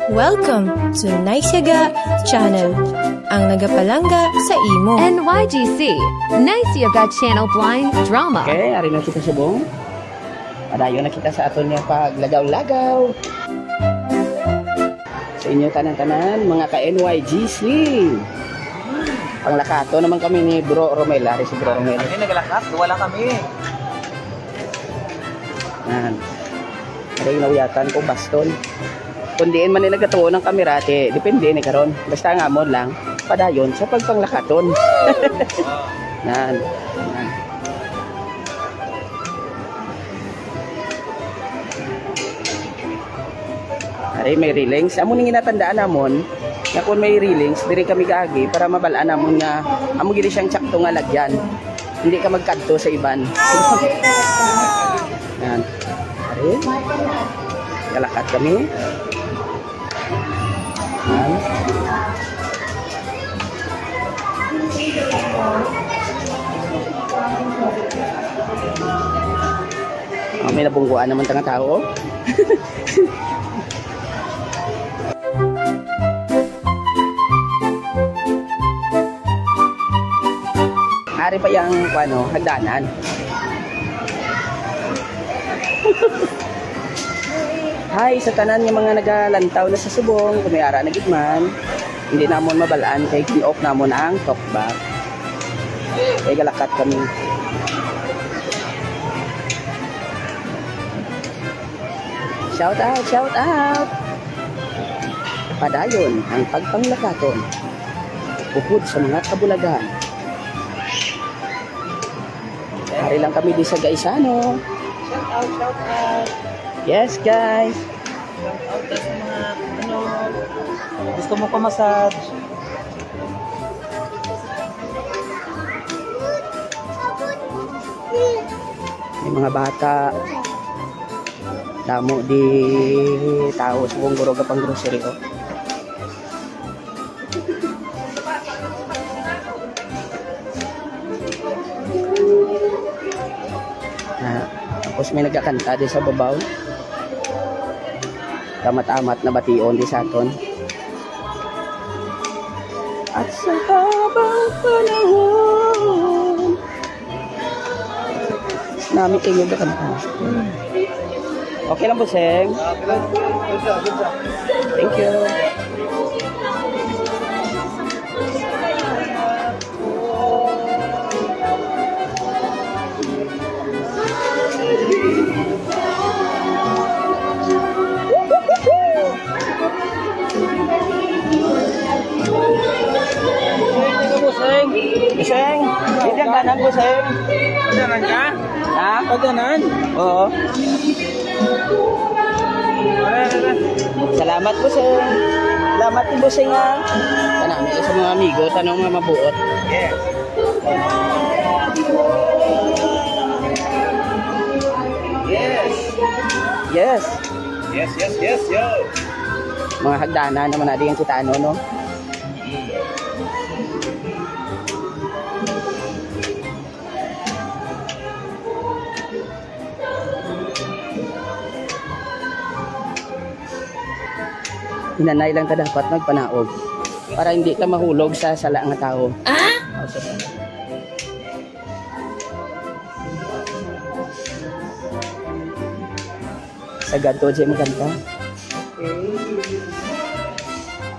Welcome to Naisyaga Channel, ang nagapalangga sa imo. NYGC, Naisyaga Channel Blind Drama. Okay, ari na kita subong. Padayon na kita sa aton nga paglagaw-lagaw. Sa inyo tanan-tanan, mga ka-NYGC. Panglakato naman kami ni Bro Romel. Ari si Bro Romel. Kami naglakat, wala kami. Yan. Ari yung nawiyatan ko, baston. Kung diin man nilagatuon ng kamera, depende ni karon. Basta nga mo lang, padayon sa pagpanglakaton. Yan. Yan. Ari may reelings. Amo ning ginatandaan namon na kung may reelings, diri kami gaagi para mabalaan namon nga amo gid siyang tsakto nga lagyan. Hindi ka magkadto sa iban. Yan. Ari. Galakat kami. Yan. May nabungguan naman tanga tao. Ari pa yung hagdanan. Hi sa tanan ng mga nagalantaw na sa subong, kumayara na gitman. Hindi namon mabalaan kay kin-off namon ang talkback. Kay galakat kami. Shout out, shout out. Padayon ang pagpanglakaton. Bukod sa mga kabulagan. Hari lang kami di sa Gaisano. Shout out, shout out. Yes, guys. Shout out sa mga gusto mo pa massage. May mga bata. Damo di tao sa buong guro kapang grocery ko. Tapos may nagkakanta din sa babaw. Tamat-amat na bation di sa aton. At sa habang panahon namin kayo na kanta. Okay lang po, Seng. Thank you. Seng, hindi ang kanan po, Seng. Pagdanan ka? Ha? Pagdanan? Oo. Salamat po, Seng. Salamat po, Seng, ha. Tanami sa mga amigo, tanong mga mabuot. Yes. Yes. Yes. Yes, yes, yes, yo. Mga hagdanan naman natin yung kita, no? Hinanay lang ta dapat magpanaog para hindi ka mahulog sa sala nga tao. Ah? Sagad to dyan maganda.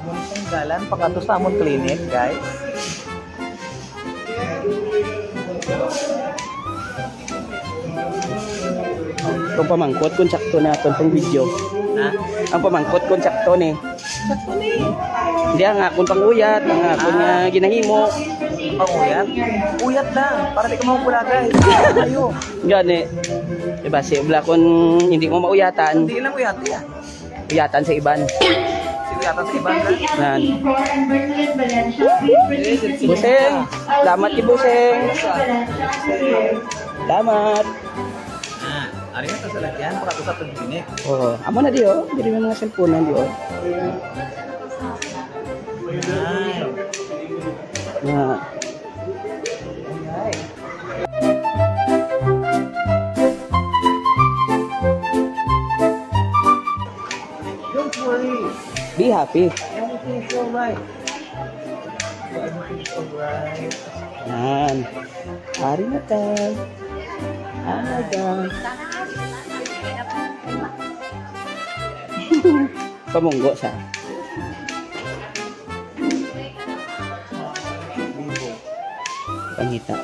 Muntong dalan, pagkato sa amon clinic, guys. Itong pamangkot kung sakto na itong video. Ha? Ang pamangkot kung sakto ni. Sakto ni. Hindi nga kung panguyat, nga kung ginahimo. Panguyat? Uyat lang, para di ka mahupula, guys. Ayo. Gani. Diba si Ubla kung hindi mo mauyatan, Hindi lang uyat, ya. uyatan sa iban. Uyatan sa ibang, guys. Yan. Buseng, salamat ki Buseng. Salamat. Ari na sa lagyan, pagkato sa clinic. Oh, amo na diyo, diri may mga cellphone na diyo. Na. Be happy. Everything's alright. Everything's alright. Yan. Hari na tayo. Aga. Pamunggo siya. Pangita.